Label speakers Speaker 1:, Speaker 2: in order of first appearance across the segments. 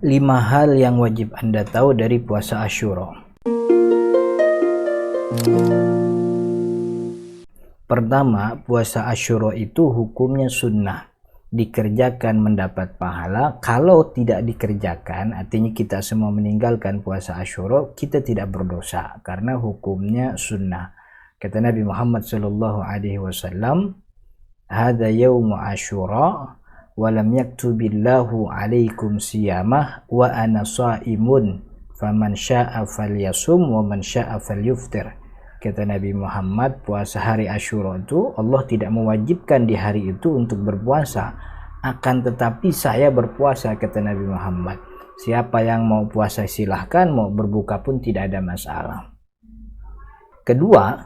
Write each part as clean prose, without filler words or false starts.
Speaker 1: 5 hal yang wajib Anda tahu dari puasa Asyura. Pertama, puasa Asyura itu hukumnya sunnah. Dikerjakan mendapat pahala. Kalau tidak dikerjakan, artinya kita semua meninggalkan puasa Asyura, kita tidak berdosa karena hukumnya sunnah. Kata Nabi Muhammad SAW, "Hadza yaumu Asyura wa lam yaktubillahu alaikum siyamah wa ana shaimun faman syaa'a falyasum wa man syaa'a falyuftir." Kata Nabi Muhammad, puasa hari Asyura itu Allah tidak mewajibkan di hari itu untuk berpuasa, akan tetapi saya berpuasa, kata Nabi Muhammad. Siapa yang mau puasa silahkan, mau berbuka pun tidak ada masalah. Kedua,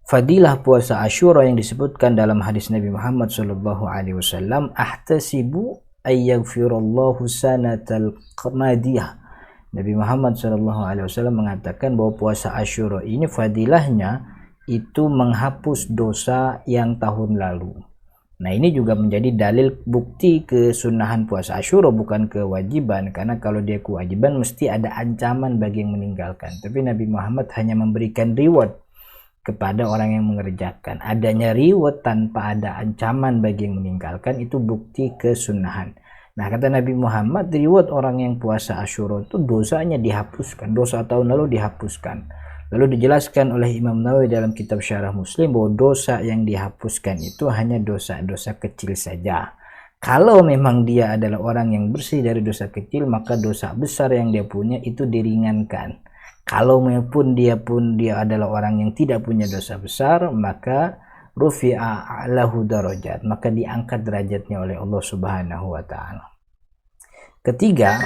Speaker 1: fadilah puasa Asyura yang disebutkan dalam hadis Nabi Muhammad SAW, ahtasibu ayyaghfirallahu sanatal qamadiyah. Nabi Muhammad SAW mengatakan bahwa puasa Asyura ini fadilahnya itu menghapus dosa yang tahun lalu. Nah, ini juga menjadi dalil bukti kesunahan puasa Asyura, bukan kewajiban, karena kalau dia kewajiban mesti ada ancaman bagi yang meninggalkan. Tapi Nabi Muhammad hanya memberikan reward kepada orang yang mengerjakan. Adanya reward tanpa ada ancaman bagi yang meninggalkan itu bukti kesunahan. Nah, kata Nabi Muhammad, reward orang yang puasa Asyura itu dosanya dihapuskan, dosa tahun lalu dihapuskan. Lalu dijelaskan oleh Imam Nawawi dalam kitab Syarah Muslim bahwa dosa yang dihapuskan itu hanya dosa-dosa kecil saja. Kalau memang dia adalah orang yang bersih dari dosa kecil, maka dosa besar yang dia punya itu diringankan. Kalau pun dia adalah orang yang tidak punya dosa besar, maka rufi'a lahu darajat, maka diangkat derajatnya oleh Allah Subhanahu wa taala. Ketiga,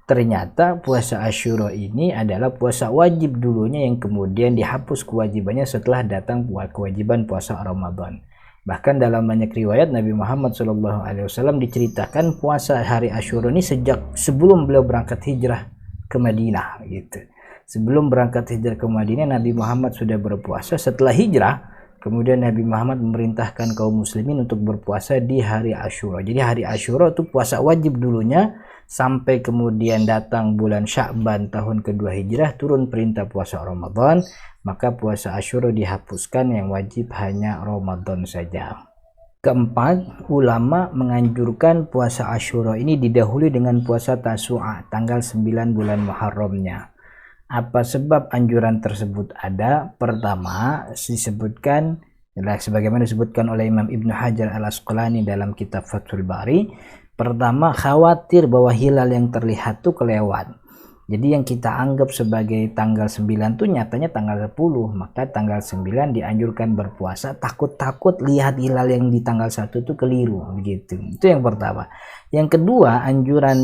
Speaker 1: ternyata puasa Asyura ini adalah puasa wajib dulunya yang kemudian dihapus kewajibannya setelah datang kewajiban puasa Ramadan. Bahkan dalam banyak riwayat Nabi Muhammad SAW diceritakan puasa hari Asyura ini sejak sebelum beliau berangkat hijrah ke Madinah gitu. Sebelum berangkat hijrah ke Madinah, Nabi Muhammad sudah berpuasa. Setelah hijrah, kemudian Nabi Muhammad memerintahkan kaum muslimin untuk berpuasa di hari Asyura. Jadi hari Asyura itu puasa wajib dulunya, sampai kemudian datang bulan Sya'ban tahun kedua hijrah, turun perintah puasa Ramadan, maka puasa Asyura dihapuskan, yang wajib hanya Ramadan saja. Keempat, ulama menganjurkan puasa Asyura ini didahului dengan puasa Tasu'a, tanggal 9 bulan Muharramnya. Apa sebab anjuran tersebut ada? Pertama, disebutkan sebagaimana disebutkan oleh Imam Ibnu Hajar Al-Asqalani dalam kitab Fathul Bari. Pertama, khawatir bahwa hilal yang terlihat itu kelewat. Jadi yang kita anggap sebagai tanggal 9 itu nyatanya tanggal 10. Maka tanggal 9 dianjurkan berpuasa, takut-takut lihat hilal yang di tanggal 1 itu keliru begitu. Itu yang pertama. Yang kedua, anjuran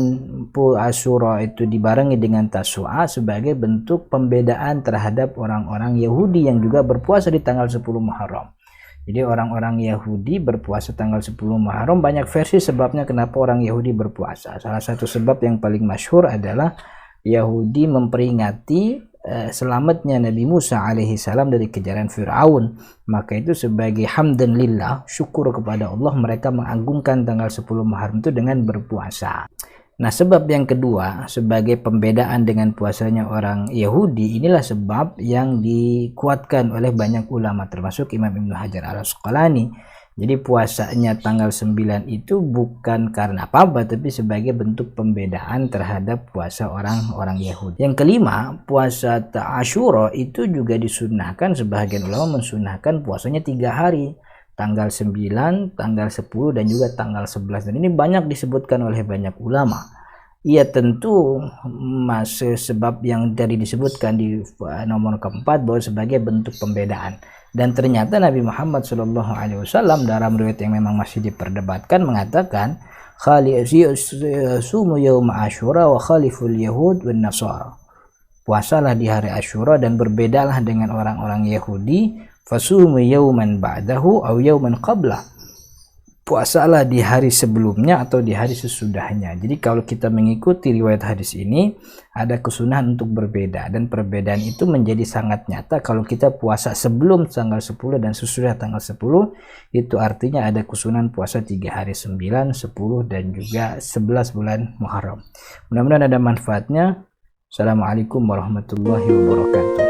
Speaker 1: Asyura itu dibarengi dengan Tasu'a sebagai bentuk pembedaan terhadap orang-orang Yahudi yang juga berpuasa di tanggal 10 Muharram. Jadi orang-orang Yahudi berpuasa tanggal 10 Muharram, banyak versi sebabnya kenapa orang Yahudi berpuasa. Salah satu sebab yang paling masyhur adalah Yahudi memperingati selamatnya Nabi Musa alaihi salam dari kejaran Fir'aun. Maka itu sebagai hamdan lillah, syukur kepada Allah, mereka mengagungkan tanggal 10 Muharram itu dengan berpuasa. Nah, sebab yang kedua sebagai pembedaan dengan puasanya orang Yahudi, inilah sebab yang dikuatkan oleh banyak ulama termasuk Imam Ibnu Hajar Al-Asqalani. Jadi puasanya tanggal 9 itu bukan karena apa-apa, tapi sebagai bentuk pembedaan terhadap puasa orang-orang Yahudi. Yang kelima, puasa Asyura itu juga disunnahkan, sebagian ulama mensunnahkan puasanya 3 hari. Tanggal 9, tanggal 10, dan juga tanggal 11. Dan ini banyak disebutkan oleh banyak ulama. Ia tentu masih sebab yang tadi disebutkan di nomor keempat, bahwa sebagai bentuk pembedaan. Dan ternyata Nabi Muhammad SAW dalam riwayat yang memang masih diperdebatkan mengatakan, sumu yawma Asyura wa khaliful yahud wan nasara. Puasalah di hari Asyura dan berbedalah dengan orang-orang Yahudi. Fasumu yawman ba'dahu aw yawman qablah. puasalah di hari sebelumnya atau di hari sesudahnya. Jadi kalau kita mengikuti riwayat hadis ini, ada kesunahan untuk berbeda, dan perbedaan itu menjadi sangat nyata kalau kita puasa sebelum tanggal 10 dan sesudah tanggal 10. Itu artinya ada kesunahan puasa 3 hari, 9, 10 dan juga 11 bulan Muharram. Mudah-mudahan ada manfaatnya. Assalamualaikum warahmatullahi wabarakatuh.